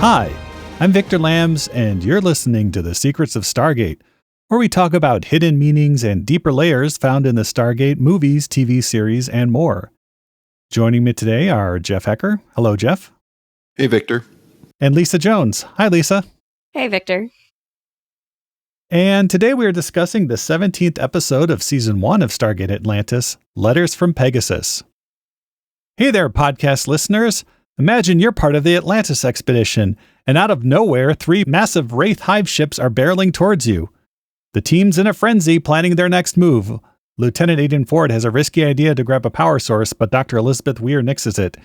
Hi, I'm Victor Lambs, and you're listening to The Secrets of Stargate, where we talk about hidden meanings and deeper layers found in the Stargate movies, TV series, and more. Joining me today are Jeff Haecker. Hello, Jeff. Hey, Victor. And Lisa Jones. Hi, Lisa. Hey, Victor. And today we are discussing the 17th episode of Season 1 of Stargate Atlantis, Letters from Pegasus. Hey there, podcast listeners. Imagine you're part of the Atlantis expedition, and out of nowhere, 3 massive Wraith Hive ships are barreling towards you. The team's in a frenzy, planning their next move. Lieutenant Aiden Ford has a risky idea to grab a power source, but Dr. Elizabeth Weir nixes it.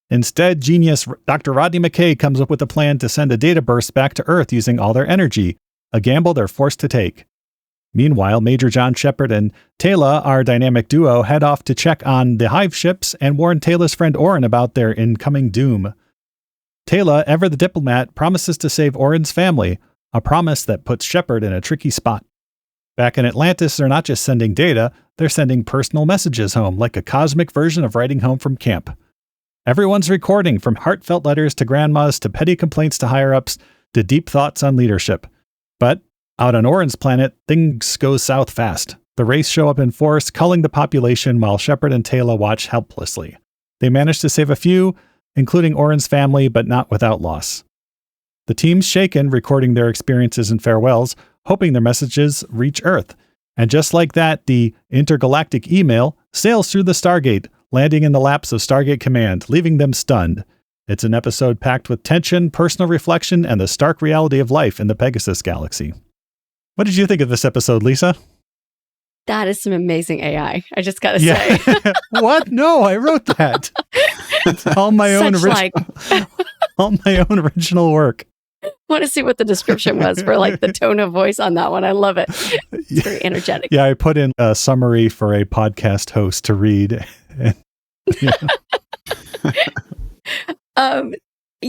Instead, genius Dr. Rodney McKay comes up with a plan to send a data burst back to Earth using all their energy, a gamble they're forced to take. Meanwhile, Major John Sheppard and Teyla, our dynamic duo, head off to check on the Hive ships and warn Teyla's friend Orin about their incoming doom. Teyla, ever the diplomat, promises to save Orin's family, a promise that puts Sheppard in a tricky spot. Back in Atlantis, they're not just sending data, they're sending personal messages home, like a cosmic version of writing home from camp. Everyone's recording, from heartfelt letters to grandmas to petty complaints to higher-ups to deep thoughts on leadership. But out on Orin's planet, things go south fast. The Wraiths show up in force, culling the population while Sheppard and Teyla watch helplessly. They manage to save a few, including Orin's family, but not without loss. The team's shaken, recording their experiences and farewells, hoping their messages reach Earth. And just like that, the intergalactic email sails through the Stargate, landing in the laps of Stargate Command, leaving them stunned. It's an episode packed with tension, personal reflection, and the stark reality of life in the Pegasus galaxy. What did you think of this episode, Lisa? That is some amazing AI. I just got to say. What? No, I wrote that. It's all my own original work. I want to see what the description was for the tone of voice on that one. I love it. It's very energetic. Yeah, I put in a summary for a podcast host to read.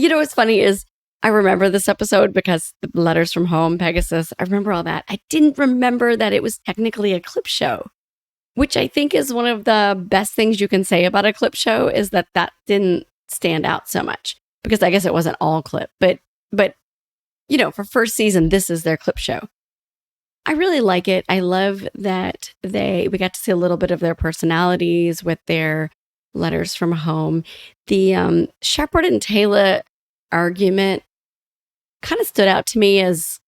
What's funny is I remember this episode because the letters from home, Pegasus, I remember all that. I didn't remember that it was technically a clip show, which I think is one of the best things you can say about a clip show is that didn't stand out so much because I guess it wasn't all clip, but for first season, this is their clip show. I really like it. I love that we got to see a little bit of their personalities with their letters from home. The Sheppard and Teyla argument kind of stood out to me as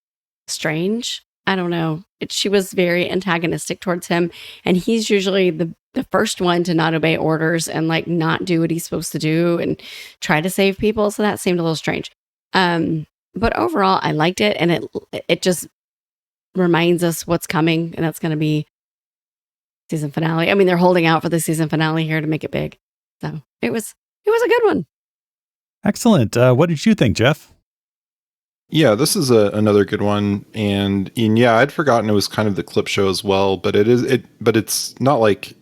strange. I don't know. She was very antagonistic towards him, and he's usually the first one to not obey orders and not do what he's supposed to do and try to save people. So that seemed a little strange. But overall, I liked it, and it just reminds us what's coming, and that's going to be season finale. I mean, they're holding out for the season finale here to make it big. So it was a good one. Excellent. What did you think, Jeff? Yeah, this is another good one, and yeah, I'd forgotten it was kind of the clip show as well. But it's not like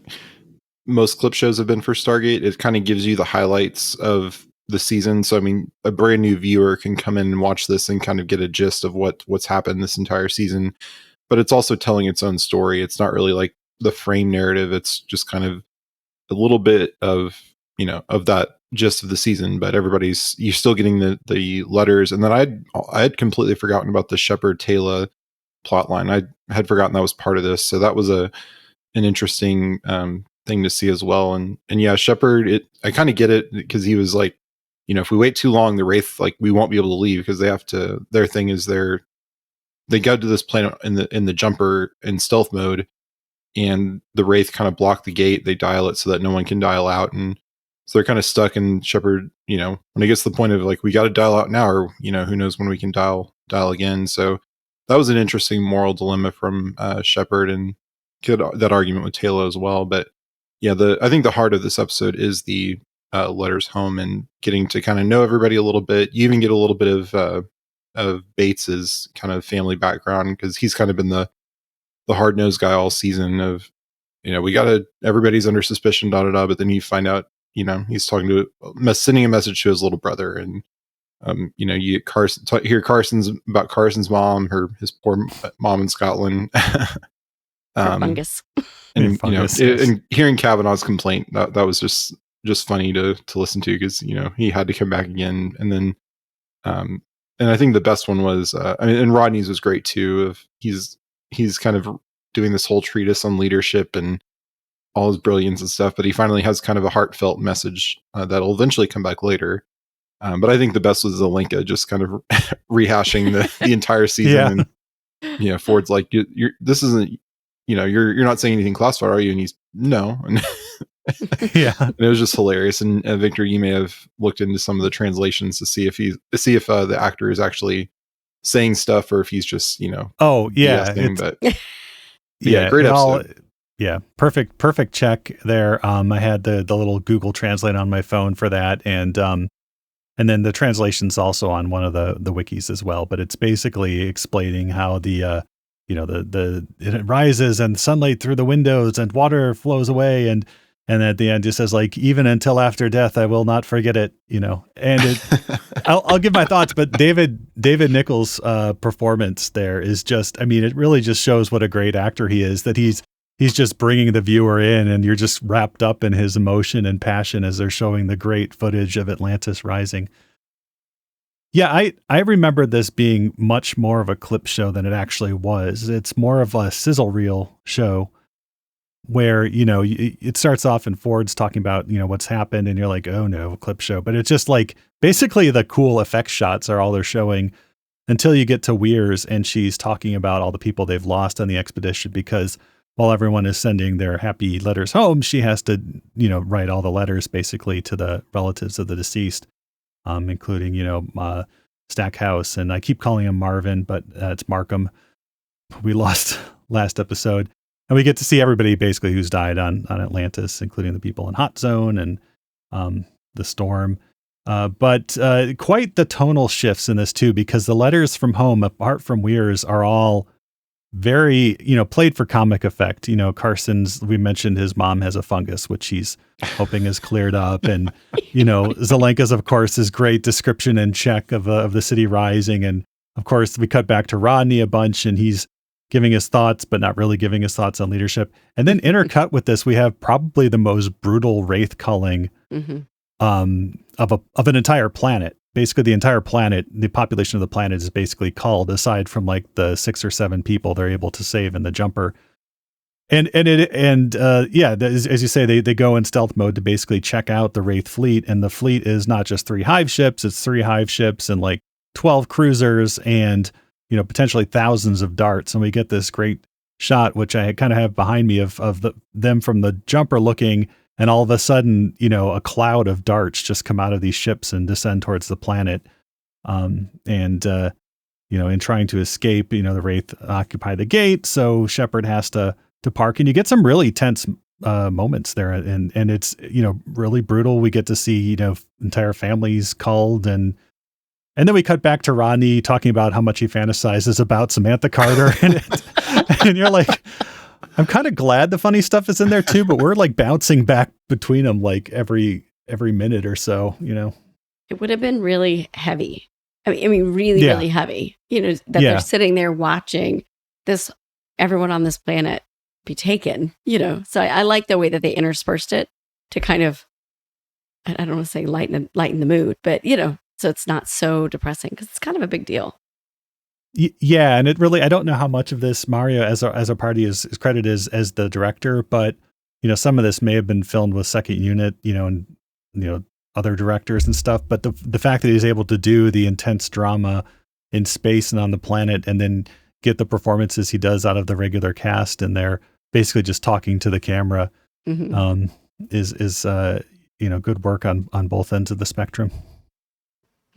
most clip shows have been for Stargate. It kind of gives you the highlights of the season. So I mean, a brand new viewer can come in and watch this and kind of get a gist of what's happened this entire season. But it's also telling its own story. It's not really like the frame narrative. It's just kind of a little bit of of that gist of the season, but you're still getting the letters. And then I had completely forgotten about the Sheppard Teyla plotline. I had forgotten that was part of this. So that was an interesting thing to see as well. And yeah, Sheppard, I kind of get it because he was like, if we wait too long, the Wraith, we won't be able to leave because they have to, their thing is they go to this planet in the jumper in stealth mode, and the Wraith kind of block the gate. They dial it so that no one can dial out. And so they're kind of stuck, and Sheppard, when it gets to the point of we got to dial out now, or, who knows when we can dial again. So that was an interesting moral dilemma from Sheppard, and that argument with Teyla as well. But yeah, I think the heart of this episode is the letters home and getting to kind of know everybody a little bit. You even get a little bit of Bates's kind of family background, because he's kind of been the hard-nosed guy all season of, everybody's under suspicion, but then you find out, he's sending a message to his little brother, and you hear about Carson's mom, his poor mom in Scotland. Fungus. And and hearing Kavanaugh's complaint, that was just funny to listen to, because he had to come back again. And then And I think the best one was, and Rodney's was great too. He's kind of doing this whole treatise on leadership and all his brilliance and stuff, but he finally has kind of a heartfelt message that'll eventually come back later. But I think the best was Zelenka just kind of rehashing the entire season. Yeah. And Ford's like, you're this isn't, you're not saying anything classified, are you? And he's no. And Yeah. and it was just hilarious. And Victor, you may have looked into some of the translations to see if the actor is actually saying stuff or if he's just, Oh yeah. but yeah, great episode. Perfect check there. I had the little Google Translate on my phone for that, and then the translation's also on one of the wikis as well. But it's basically explaining how it rises and sunlight through the windows and water flows away, and at the end it says like, even until after death I will not forget it. And I'll give my thoughts, but David Nichols' performance there is just, it really just shows what a great actor he is. That he's just bringing the viewer in, and you're just wrapped up in his emotion and passion as they're showing the great footage of Atlantis rising. Yeah, I remember this being much more of a clip show than it actually was. It's more of a sizzle reel show where, it starts off and Ford's talking about, what's happened, and you're like, oh no, clip show. But it's just like, basically the cool effects shots are all they're showing until you get to Weirs, and she's talking about all the people they've lost on the expedition, because while everyone is sending their happy letters home, she has to, write all the letters basically to the relatives of the deceased, including, Stackhouse. And I keep calling him Marvin, but it's Markham. We lost last episode. And we get to see everybody basically who's died on Atlantis, including the people in Hot Zone and the Storm. But quite the tonal shifts in this too, because the letters from home, apart from Weirs, are all very, played for comic effect. Carson's, we mentioned his mom has a fungus, which he's hoping is cleared up. And, Zelenka's, of course, his great description and check of the city rising. And of course, we cut back to Rodney a bunch, and he's giving his thoughts, but not really giving his thoughts on leadership. And then intercut with this, we have probably the most brutal wraith culling of an entire planet. Basically, the entire planet, the population of the planet is basically culled, aside from like the 6 or 7 people they're able to save in the jumper. As you say, they go in stealth mode to basically check out the Wraith fleet, and the fleet is not just 3 hive ships; it's 3 hive ships and like 12 cruisers and potentially thousands of darts. And we get this great shot, which I kind of have behind me of them from the jumper looking. And all of a sudden, a cloud of darts just come out of these ships and descend towards the planet. In trying to escape, the Wraith occupy the gate. So Sheppard has to park, and you get some really tense moments there. And it's, really brutal. We get to see, entire families culled, and then we cut back to Rodney talking about how much he fantasizes about Samantha Carter. And you're like, I'm kind of glad the funny stuff is in there too, but we're like bouncing back between them like every minute or so, It would have been really heavy. Really heavy. They're sitting there watching everyone on this planet be taken, So I like the way that they interspersed it to kind of, I don't want to say lighten the mood, but so it's not so depressing, because it's kind of a big deal. Yeah, and it really, I don't know how much of this Mario as a party is credited as the director, but some of this may have been filmed with Second Unit, and other directors and stuff. But the fact that he's able to do the intense drama in space and on the planet, and then get the performances he does out of the regular cast, and they're basically just talking to the camera, is good work on both ends of the spectrum.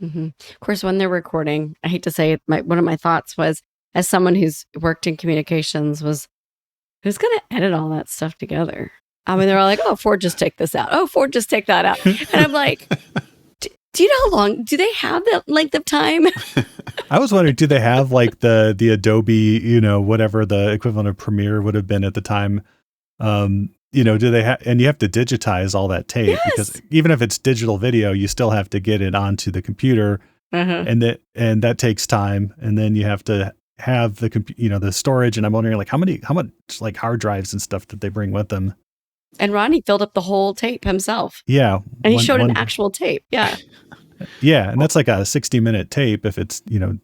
Mm-hmm. Of course, when they're recording, I hate to say it, one of my thoughts was, as someone who's worked in communications, was who's going to edit all that stuff together? They're all like, "Oh, Ford, just take this out. Oh, Ford, just take that out." And I'm like, do you know how long? Do they have that length of time? I was wondering, do they have like the Adobe, whatever the equivalent of Premiere would have been at the time? Do they have, and you have to digitize all that tape, because even if it's digital video, you still have to get it onto the computer, and that takes time. And then you have to have the storage. And I'm wondering, like, how much like hard drives and stuff did they bring with them? And Ronnie filled up the whole tape himself. Yeah. And he showed an actual tape. Yeah. Yeah, and that's like a 60-minute tape if it's,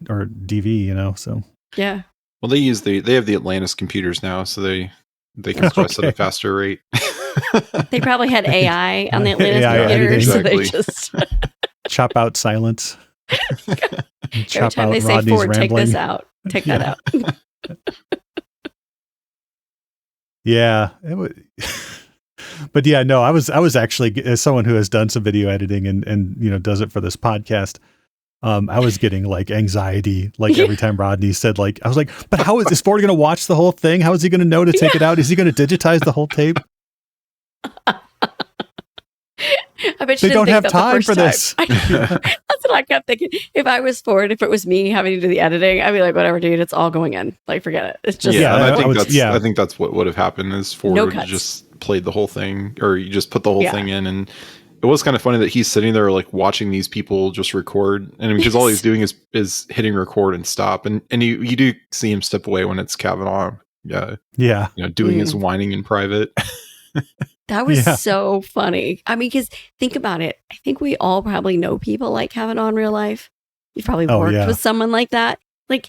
or DV, so. Yeah. Well, they have the Atlantis computers now, so they compress at a faster rate. They probably had AI on the Atlantis AI computers, so they editing. just Chop out silence. every Chop time out they say Rodney's Ford, take rambling. this out. Take that out. Yeah. But yeah, no, I was actually, as someone who has done some video editing and does it for this podcast, I was getting like anxiety, like every time Rodney said, like, I was like, but how is Ford going to watch the whole thing? How is he going to know to take it out? Is he going to digitize the whole tape? I bet you They don't didn't have think that time the for first this. time. That's what I kept thinking. If I was Ford, if it was me having to do the editing, I'd be like, whatever, dude, it's all going in. Like, forget it. It's just and I I think that's what would have happened is Ford No would have cuts. just played the whole thing, or you just put the whole thing in. And it was kind of funny that he's sitting there like watching these people just record, and because all he's doing is hitting record and stop, and you do see him step away when it's Kavanaugh, doing his whining in private. That was so funny. I mean, because think about it. I think we all probably know people like Kavanaugh in real life. You've probably worked with someone like that. Like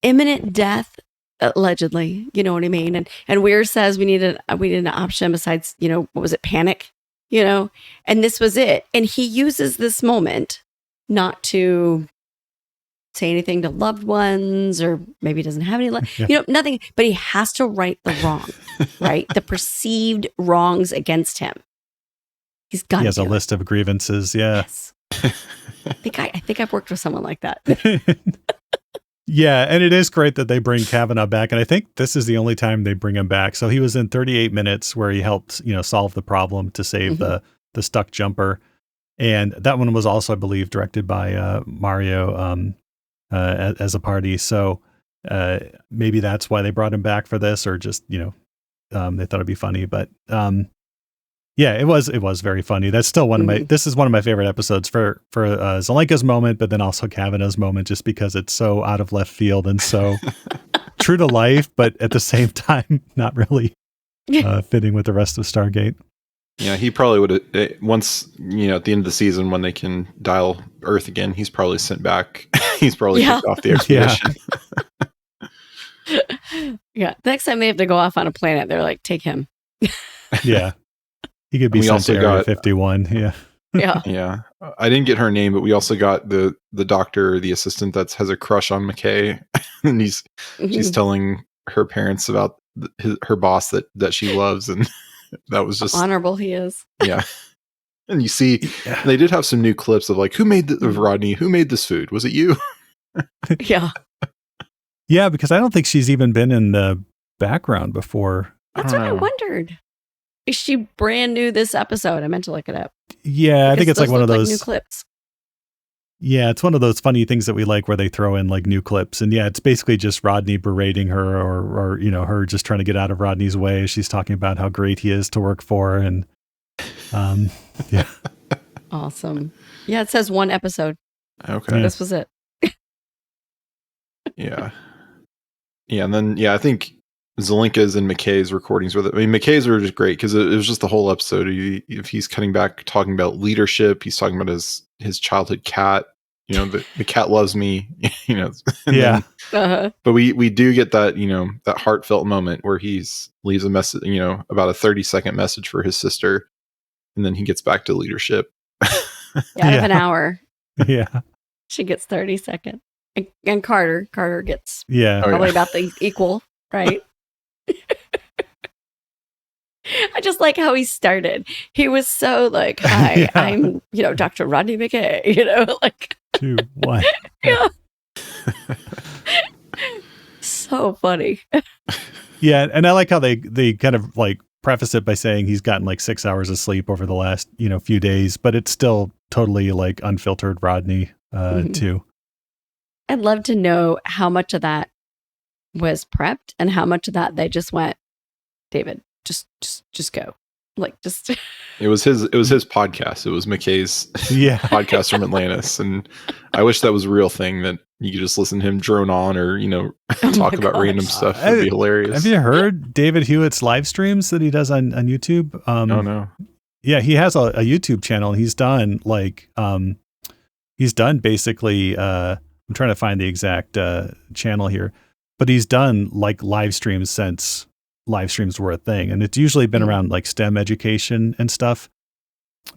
imminent death, allegedly. You know what I mean? And Weir says we need an option besides, what was it, panic? And this was it. And he uses this moment not to say anything to loved ones, or maybe he doesn't have any, nothing, but he has to right the wrong, right? The perceived wrongs against him. He has a list of grievances. Yeah. Yes. I think I've worked with someone like that. Yeah. And it is great that they bring Kavanaugh back. And I think this is the only time they bring him back. So he was in 38 minutes where he helped, solve the problem to save the stuck jumper. And that one was also, I believe, directed by Mario, as a party. So maybe that's why they brought him back for this, or just, they thought it'd be funny. But it was very funny. That's still this is one of my favorite episodes for Zelenka's moment, but then also Kavanaugh's moment, just because it's so out of left field and so true to life, but at the same time, not really fitting with the rest of Stargate. Yeah, he probably would have, once, at the end of the season when they can dial Earth again, he's probably sent back. He's probably kicked off the expedition. Yeah. The next time they have to go off on a planet, they're like, take him. Yeah. He could be sent to Area 51. Yeah. Yeah. Yeah. I didn't get her name, but we also got the doctor, the assistant that has a crush on McKay. And she's telling her parents about her boss that she loves. And that was just how honorable he is. Yeah. And you see, they did have some new clips of like, who made Rodney, who made this food? Was it you? Yeah. Yeah, because I don't think she's even been in the background before. That's what I wondered. Is she brand new this episode? I meant to look it up. Yeah, I think it's like one of those new clips. Yeah, it's one of those funny things that we like where they throw in like new clips. And yeah, it's basically just Rodney berating her or her just trying to get out of Rodney's way. She's talking about how great he is to work for. And yeah. Awesome. Yeah, it says one episode. Okay. This was it. Yeah. Yeah, and then I think Zelenka's and McKay's recordings with it. I mean, McKay's were just great because it was just the whole episode. If he's cutting back, talking about leadership, he's talking about his childhood cat. The cat loves me. Yeah. But we do get that that heartfelt moment where he's leaves a message, about a 30-second message for his sister, and then he gets back to leadership. Out of an hour. Yeah. She gets 30 seconds. And Carter gets probably about the equal, right? I just like how he started. He was so like, hi, I'm, Dr. Rodney McKay, like 2, 1. Yeah. So funny. Yeah. And I like how they kind of like preface it by saying he's gotten like 6 hours of sleep over the last, few days, but it's still totally like unfiltered Rodney, too. I'd love to know how much of that was prepped and how much of that they just went, David, just go. Like just It was his podcast. It was McKay's podcast from Atlantis. And I wish that was a real thing that you could just listen to him drone on or, talk about random stuff. It'd be hilarious. Have you heard David Hewitt's live streams that he does on YouTube? Oh no. Yeah, he has a YouTube channel and he's done like he's done basically, I'm trying to find the exact channel here, but he's done like live streams since live streams were a thing. And it's usually been around like STEM education and stuff.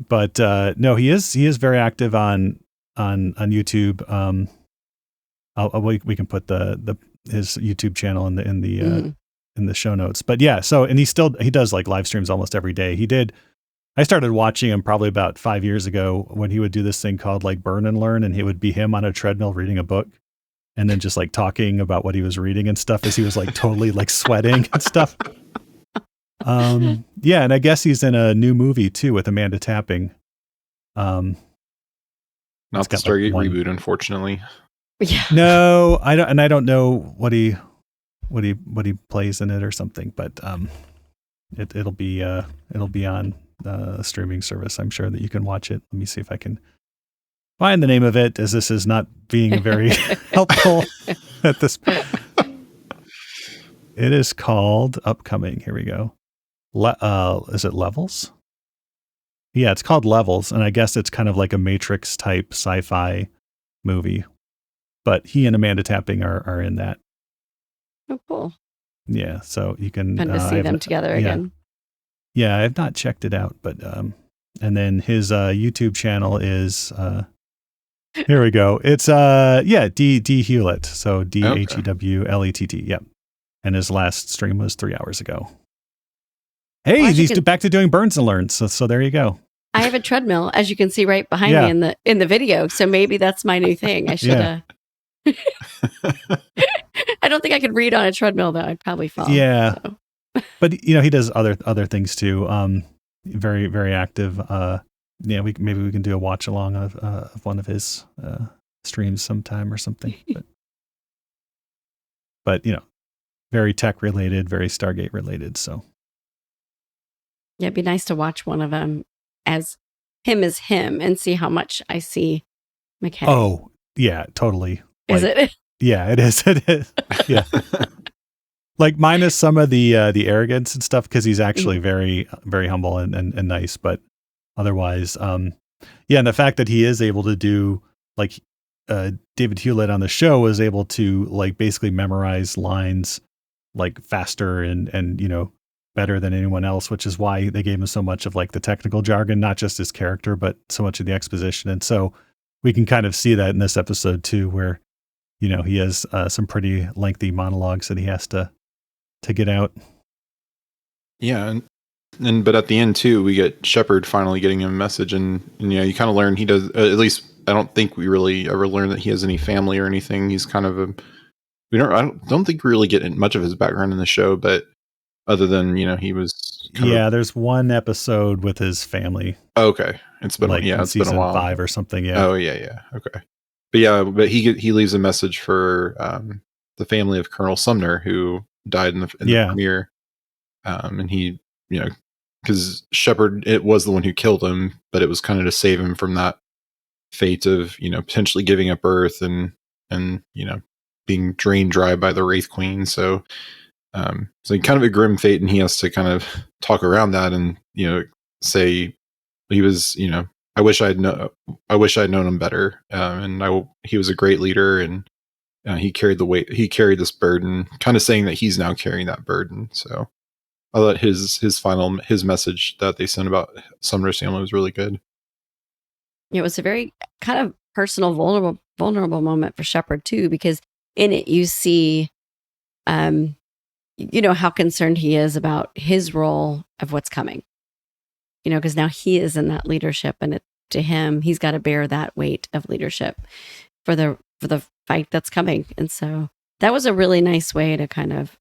But no, he is very active on YouTube. We can put his YouTube channel in the show notes. But yeah, so, and he does like live streams almost every day. I started watching him probably about 5 years ago when he would do this thing called like Burn and Learn, and he would be him on a treadmill reading a book and then just like talking about what he was reading and stuff as he was like totally like sweating and stuff. Yeah, and I guess he's in a new movie too with Amanda Tapping. Not the Stargate reboot, unfortunately. Yeah. No, I don't know what he plays in it or something, but it'll be on a streaming service. I'm sure that you can watch it. Let me see if I can find the name of it, as this is not being very helpful at this point. It is called Upcoming. Here we go. Is it Levels? Yeah, it's called Levels, and I guess it's kind of like a Matrix type sci-fi movie. But he and Amanda Tapping are in that. Oh, cool. Yeah, so you can fun to see them together again. Yeah, I've not checked it out, but and then his YouTube channel is here we go. It's D Hewlett. So DHEWLETT. Yep. And his last stream was 3 hours ago. Hey, he's back to doing Burns and Learns. So there you go. I have a treadmill, as you can see right behind me in the video. So maybe that's my new thing. I should I don't think I could read on a treadmill though. I'd probably fall. Yeah. So. But he does other things too. Very, very active. Maybe we can do a watch along of one of his streams sometime or something. But very tech related, very Stargate related. So yeah, it'd be nice to watch one of them as him and see how much I see McKay. Oh yeah, totally. Is it? Yeah, it is. It is. Yeah. Like minus some of the arrogance and stuff, because he's actually very, very humble and nice. But otherwise, and the fact that he is able to do like David Hewlett on the show was able to like basically memorize lines like faster and better than anyone else, which is why they gave him so much of like the technical jargon, not just his character, but so much of the exposition. And so we can kind of see that in this episode too, where he has some pretty lengthy monologues that he has to get out. Yeah, but at the end too, we get Sheppard finally getting him a message, and you kind of learn he does. At least I don't think we really ever learn that he has any family or anything. He's kind of I don't think we really get much of his background in the show, but other than he was. There's one episode with his family. Okay, it's been it's been a while. 5 or something. Yeah. Oh yeah. Okay. But he leaves a message for the family of Colonel Sumner, who died in the premiere, and he because Sheppard, it was the one who killed him, but it was kind of to save him from that fate of potentially giving up Earth and being drained dry by the Wraith Queen. So kind of a grim fate, and he has to kind of talk around that and say he was I wish I'd known him better, and he was a great leader, and he carried the weight. He carried this burden, kind of saying that he's now carrying that burden. So I thought his message that they sent about Sumner's family was really good. It was a very kind of personal, vulnerable moment for Sheppard too, because in it you see, how concerned he is about his role of what's coming. Because now he is in that leadership, and to him, he's got to bear that weight of leadership for the fight that's coming. And so that was a really nice way to kind of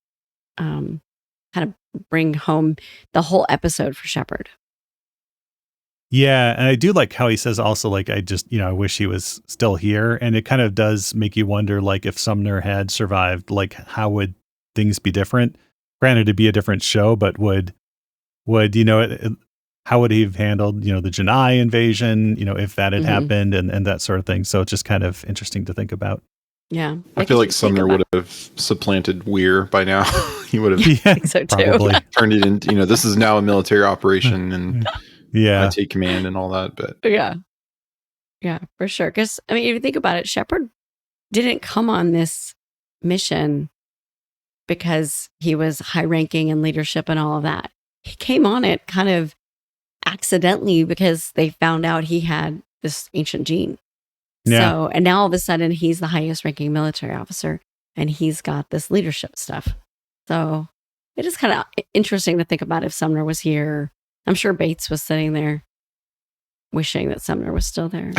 bring home the whole episode for Sheppard. Yeah, and I do like how he says also, like, I just, I wish he was still here. And it kind of does make you wonder, like, if Sumner had survived, like, how would things be different? Granted, it'd be a different show, but would how would he have handled, the Janai invasion, if that had happened and that sort of thing. So it's just kind of interesting to think about. Yeah. I feel like Sumner would have supplanted Weir by now. He would have I think so too. Probably turned it into, this is now a military operation, and I take command and all that. But yeah. Yeah, for sure. Because, I mean, if you think about it, Sheppard didn't come on this mission because he was high ranking in leadership and all of that. He came on it kind of accidentally because they found out he had this ancient gene. Yeah. So, and now all of a sudden he's the highest ranking military officer and he's got this leadership stuff. So it is kind of interesting to think about if Sumner was here. I'm sure Bates was sitting there wishing that Sumner was still there.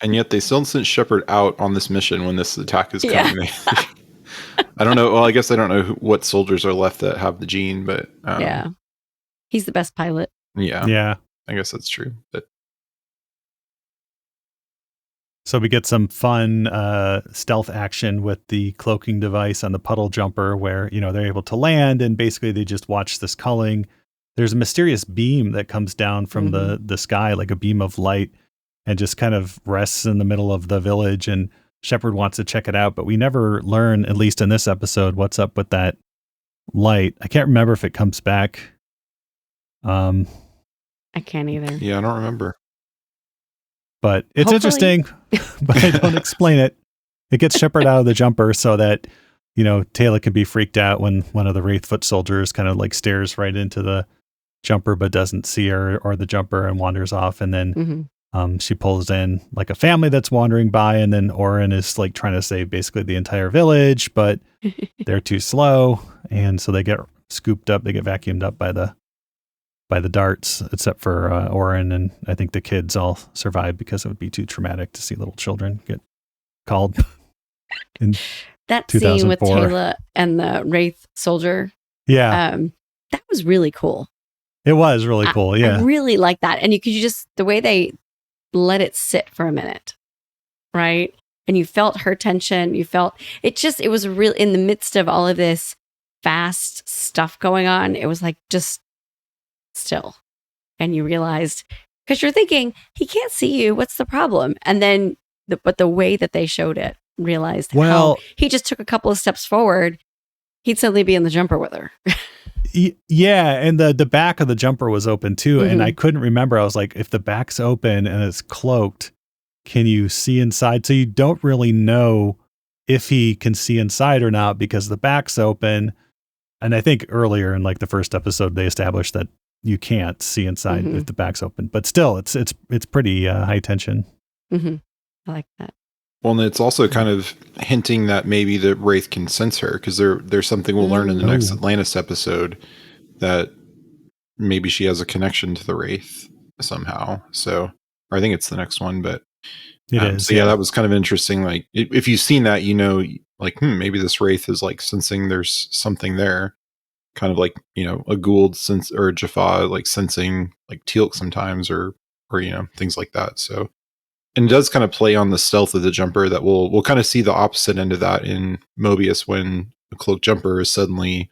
And yet they still sent Sheppard out on this mission when this attack is Yeah. coming. I don't know. Well, I guess I don't know what soldiers are left that have the gene, but Yeah. He's the best pilot. yeah, Yeah. I guess that's true. But So we get some fun stealth action with the cloaking device on the puddle jumper where, they're able to land and basically they just watch this culling. There's a mysterious beam that comes down from the sky, like a beam of light, and just kind of rests in the middle of the village. And Sheppard wants to check it out, but we never learn, at least in this episode, what's up with that light. I can't remember if it comes back. I can't either. yeah, I don't remember. But it's Hopefully. interesting, but I don't explain it. It gets Sheppard out of the jumper so that, Teyla can be freaked out when one of the Wraith foot soldiers kind of like stares right into the jumper but doesn't see her or the jumper and wanders off. And then she pulls in like a family that's wandering by, and then Oren is like trying to save basically the entire village, but they're too slow. And so they get scooped up, they get vacuumed up by the darts, except for Oren, and I think the kids all survive because it would be too traumatic to see little children get called in That scene with 2004. Teyla and the Wraith soldier, Yeah, that was really cool. it was really cool. Yeah. I really like that. And you could just, the way they let it sit for a minute, right? And you felt her tension. You felt, it was real in the midst of all of this fast stuff going on. It was like just still. And you realized, because you're thinking, he can't see you. What's the problem? And then, but the way that they showed it, realized how he just took a couple of steps forward, he'd suddenly be in the jumper with her. Yeah, and the back of the jumper was open too, and I couldn't remember. I was like, if the back's open and it's cloaked, can you see inside? So you don't really know if he can see inside or not because the back's open. And I think earlier in like the first episode, they established that you can't see inside if the back's open. But still, it's pretty high tension. I like that. Well, and it's also kind of hinting that maybe the Wraith can sense her, because there's something we'll learn in the next Atlantis episode that maybe she has a connection to the Wraith somehow. So, or I think it's the next one, but It is. So yeah, that was kind of interesting. Like if you've seen that, like, maybe this Wraith is like sensing there's something there. Kind of like, a Gould sense, or a Jaffa like sensing like Teal'c sometimes, or things like that. So, and it does kind of play on the stealth of the jumper that we'll kind of see the opposite end of that in Mobius, when the cloaked jumper is suddenly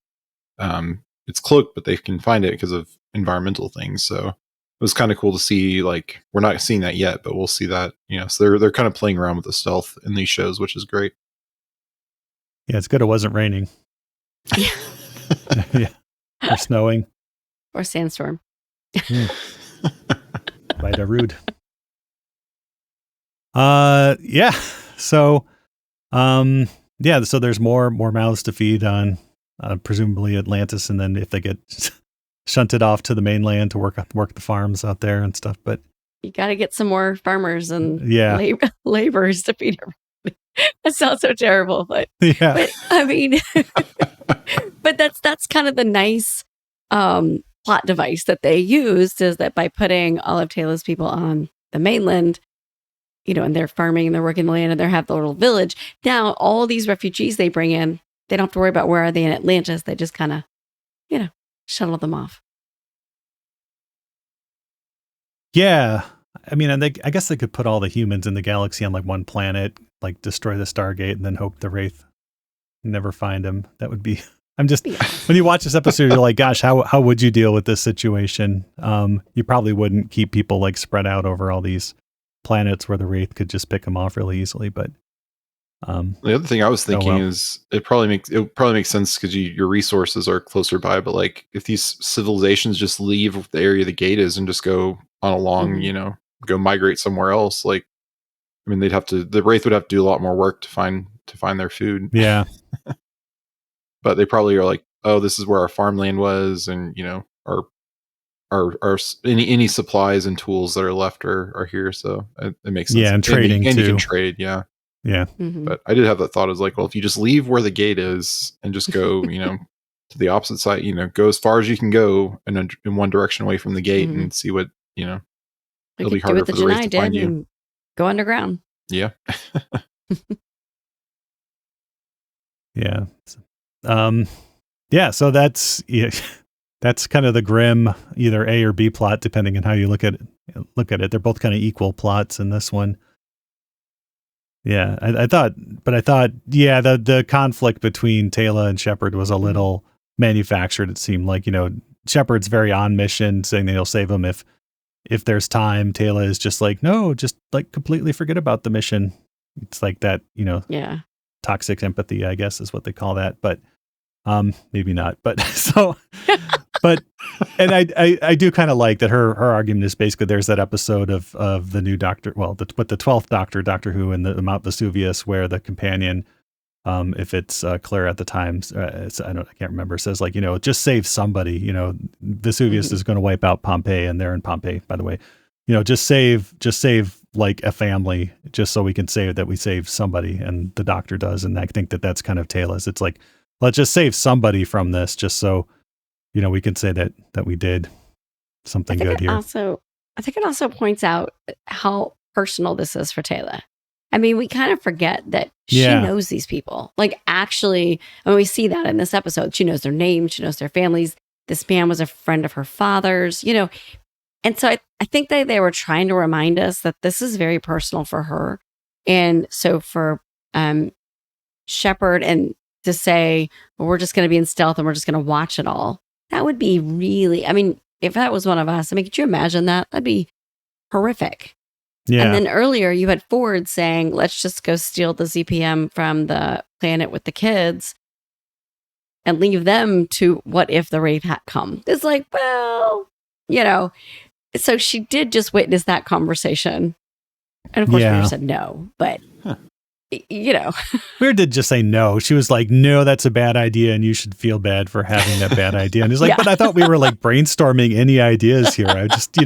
it's cloaked, but they can find it because of environmental things. So it was kind of cool to see. Like, we're not seeing that yet, but we'll see that. So they're kind of playing around with the stealth in these shows, which is great. Yeah, it's good it wasn't raining. Yeah, or snowing, Or sandstorm. by Darude. Yeah. So, so there's more mouths to feed on, presumably Atlantis, and then if they get shunted off to the mainland to work the farms out there and stuff. But You got to get some more farmers and yeah, laborers to feed everybody. That sounds so terrible, but I mean, but that's kind of the nice plot device that they used, is that by putting all of Teyla's people on the mainland, and they're farming and they're working the land and they have the little village. Now, all these refugees they bring in, they don't have to worry about where are they in Atlantis. They just kind of, shuttle them off. Yeah. I mean, and I guess they could put all the humans in the galaxy on like one planet, like destroy the Stargate, and then hope the Wraith never find them. That would be, when you watch this episode, you're like, gosh, how would you deal with this situation? You probably wouldn't keep people like spread out over all these planets where the Wraith could just pick them off really easily. But the other thing I was thinking is it probably makes sense because your resources are closer by. But like, if these civilizations just leave the area the gate is and just go on a long, go migrate somewhere else. Like, I mean, the Wraith would have to do a lot more work to find their food. Yeah. But they probably are like, oh, this is where our farmland was, and our any supplies and tools that are left are here. So it makes sense. Yeah, and trading and too. you can trade. Yeah. Yeah. Mhm. But I did have that thought. I was like, well, if you just leave where the gate is and just go, to the opposite side, go as far as you can go in one direction away from the gate Mhm. and see what, We it'll be could do harder what the for the Wraith Janai to find did you. and go underground. Yeah. Yeah. Yeah. So that's kind of the grim either A or B plot, depending on how you look at it. They're both kind of equal plots in this one. Yeah, I thought, yeah, the conflict between Teyla and Sheppard was a little manufactured. It seemed like, Sheppard's very on mission, saying that he'll save him if there's time. Teyla is just like, no, just like completely forget about the mission. It's like that, Yeah. toxic empathy, I guess is what they call that, but maybe not. But so, but and I do kind of like that her argument is basically there's that episode of the new Doctor, well, the 12th Doctor Who in the Mount Vesuvius, where the companion, if it's Claire at the time, I can't remember, says like, just save somebody, Vesuvius is going to wipe out Pompeii, and they're in Pompeii, by the way, just save like a family, just so we can say that we saved somebody. And the Doctor does. And I think that's kind of Teyla's. It's like, let's just save somebody from this, just so, we can say that we did something good here. I think it also points out how personal this is for Teyla. I mean, we kind of forget that she knows these people. Like, actually, and we see that in this episode. She knows their names. She knows their families. This man was a friend of her father's, And so I think that they were trying to remind us that this is very personal for her. And so for Sheppard and to say, well, we're just going to be in stealth and we're just going to watch it all, that would be really, I mean, if that was one of us, could you imagine that? That'd be horrific. Yeah. And then earlier you had Ford saying, let's just go steal the ZPM from the planet with the kids and leave them to what if the Wraith had come. It's like, well, so she did just witness that conversation. And of course, Weir said no, but, Weir did just say no. She was like, no, that's a bad idea, and you should feel bad for having that bad idea. And he's like, but I thought we were like brainstorming any ideas here. I just,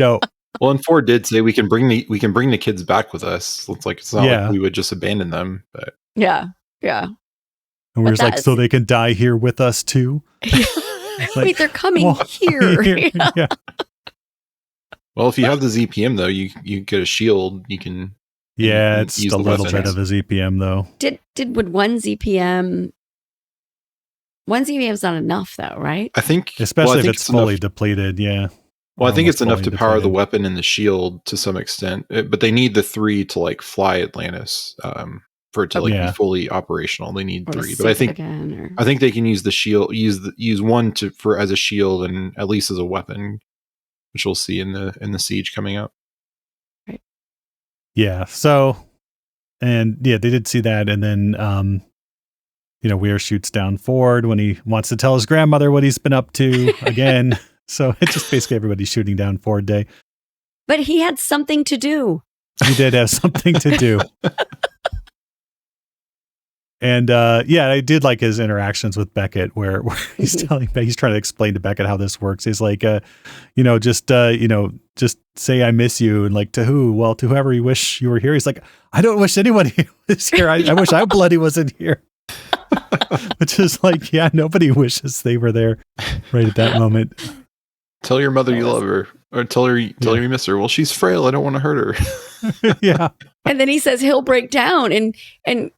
Well, and Ford did say we can bring the kids back with us. It's like, it's not like we would just abandon them. But yeah. And Weir's like, so they can die here with us too? Like, wait, they're coming here. Yeah. Well, if you have the ZPM though, you get a shield. You can. Yeah, it's just a little bit of a ZPM though. Would one ZPM? One ZPM's not enough though, right? I think, especially if it's fully depleted. Yeah. Well, I think it's enough to power the weapon and the shield to some extent, but they need the 3 to like fly Atlantis for it to be fully operational. They need 3, but I think they can use the shield, use one for as a shield and at least as a weapon, which we'll see in the siege coming up. Right. Yeah. So, and they did see that, and then Weir shoots down Ford when he wants to tell his grandmother what he's been up to again. So it's just basically everybody shooting down Ford Day. But he had something to do. He did have something to do. And I did like his interactions with Beckett, where he's trying to explain to Beckett how this works. He's like, just say I miss you, and like, to who? Well, to whoever you wish you were here. He's like, I don't wish anybody was here. I wish I bloody wasn't here. Which is like, nobody wishes they were there right at that moment. Tell your mother you love her, or tell her you miss her. Well, she's frail. I don't want to hurt her. Yeah. And then he says he'll break down, and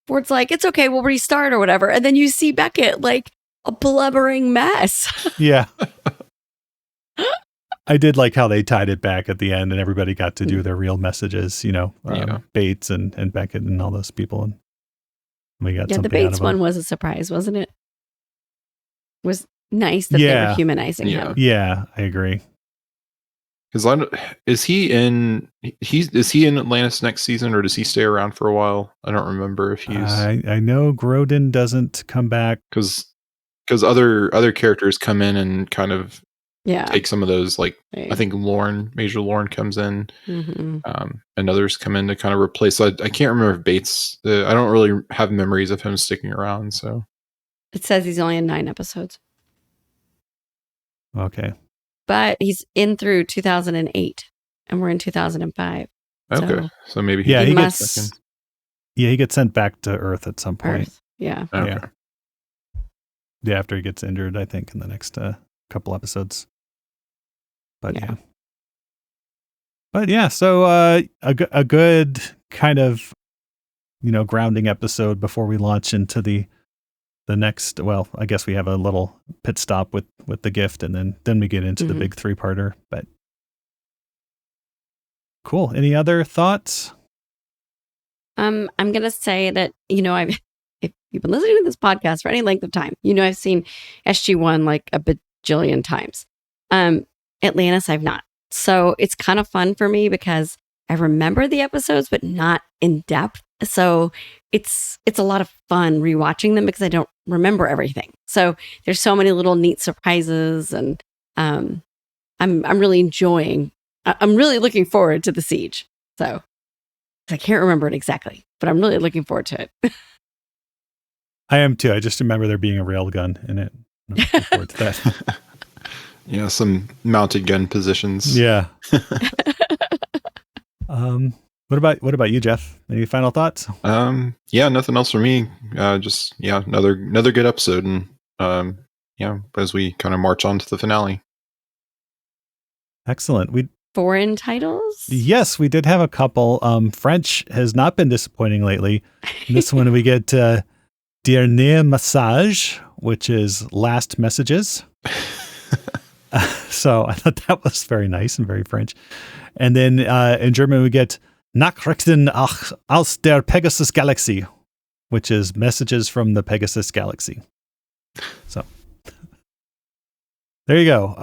Ford's like, it's okay, we'll restart or whatever. And then you see Beckett like a blubbering mess. Yeah. I did like how they tied it back at the end, and everybody got to do their real messages. Bates and Beckett and all those people, and we got something the Bates out of one was a surprise, wasn't it? Was nice that they were humanizing him. Yeah, I agree. Because is he in Atlantis next season, or does he stay around for a while? I don't remember if he's. I know Grodin doesn't come back because other characters come in and kind of take some of those, like, I think Major Lorne comes in, and others come in to kind of replace. So I can't remember if Bates, I don't really have memories of him sticking around. So it says he's only in 9 episodes. Okay. But he's in through 2008 and we're in 2005. Okay. So maybe he gets sent back to Earth at some point. Yeah. Okay. Yeah, after he gets injured, I think, in the next couple episodes. But so a good kind of, grounding episode before we launch into the next. Well, I guess we have a little pit stop with the gift, and then we get into the big 3-parter. But cool. Any other thoughts? I'm gonna say that if you've been listening to this podcast for any length of time, I've seen SG1 like a bajillion times. Atlantis, I've not. So it's kind of fun for me because I remember the episodes, but not in depth. So it's a lot of fun rewatching them because I don't remember everything. So there's so many little neat surprises, and I'm really enjoying. I'm really looking forward to the siege. So I can't remember it exactly, but I'm really looking forward to it. I am too. I just remember there being a railgun in it. I'm looking forward to that. Yeah, some mounted gun positions. Yeah. What about you, Jeff? Any final thoughts? Yeah, nothing else for me. Another good episode, and as we kind of march on to the finale. Excellent. Foreign titles? Yes, we did have a couple. French has not been disappointing lately. This one we get Dernier Message, which is Last Messages. So I thought that was very nice and very French. And then in German, we get Nachrichten aus der Pegasus Galaxie, which is Messages from the Pegasus Galaxy. So there you go.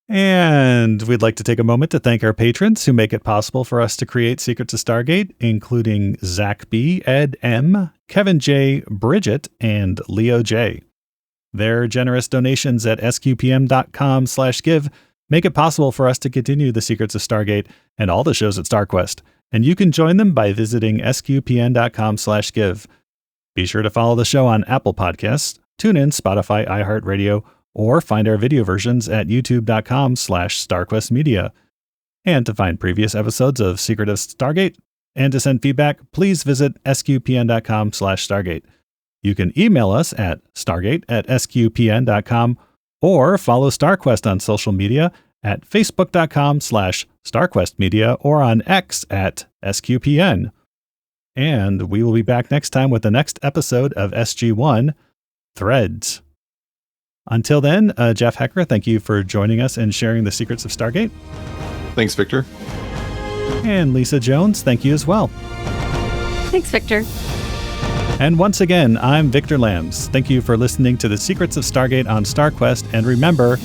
And we'd like to take a moment to thank our patrons who make it possible for us to create Secrets of Stargate, including Zach B., Ed M., Kevin J., Bridget, and Leo J. Their generous donations at sqpn.com/give make it possible for us to continue the Secrets of Stargate and all the shows at StarQuest, and you can join them by visiting sqpn.com/give. Be sure to follow the show on Apple Podcasts, TuneIn, Spotify, iHeartRadio, or find our video versions at youtube.com/StarQuestMedia. And to find previous episodes of Secret of Stargate and to send feedback, please visit sqpn.com/Stargate. You can email us at stargate@sqpn.com or follow StarQuest on social media at facebook.com/StarQuestMedia or on X at SQPN. And we will be back next time with the next episode of SG1, Threads. Until then, Jeff Haecker, thank you for joining us and sharing the secrets of Stargate. Thanks, Victor. And Lisa Jones, thank you as well. Thanks, Victor. And once again, I'm Victor Lambs. Thank you for listening to the Secrets of Stargate on StarQuest. And remember,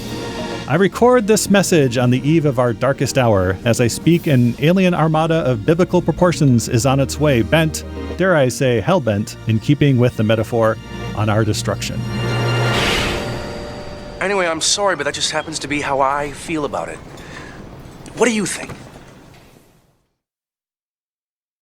I record this message on the eve of our darkest hour. As I speak, an alien armada of biblical proportions is on its way, bent, dare I say, hell-bent, in keeping with the metaphor, on our destruction. Anyway, I'm sorry, but that just happens to be how I feel about it. What do you think?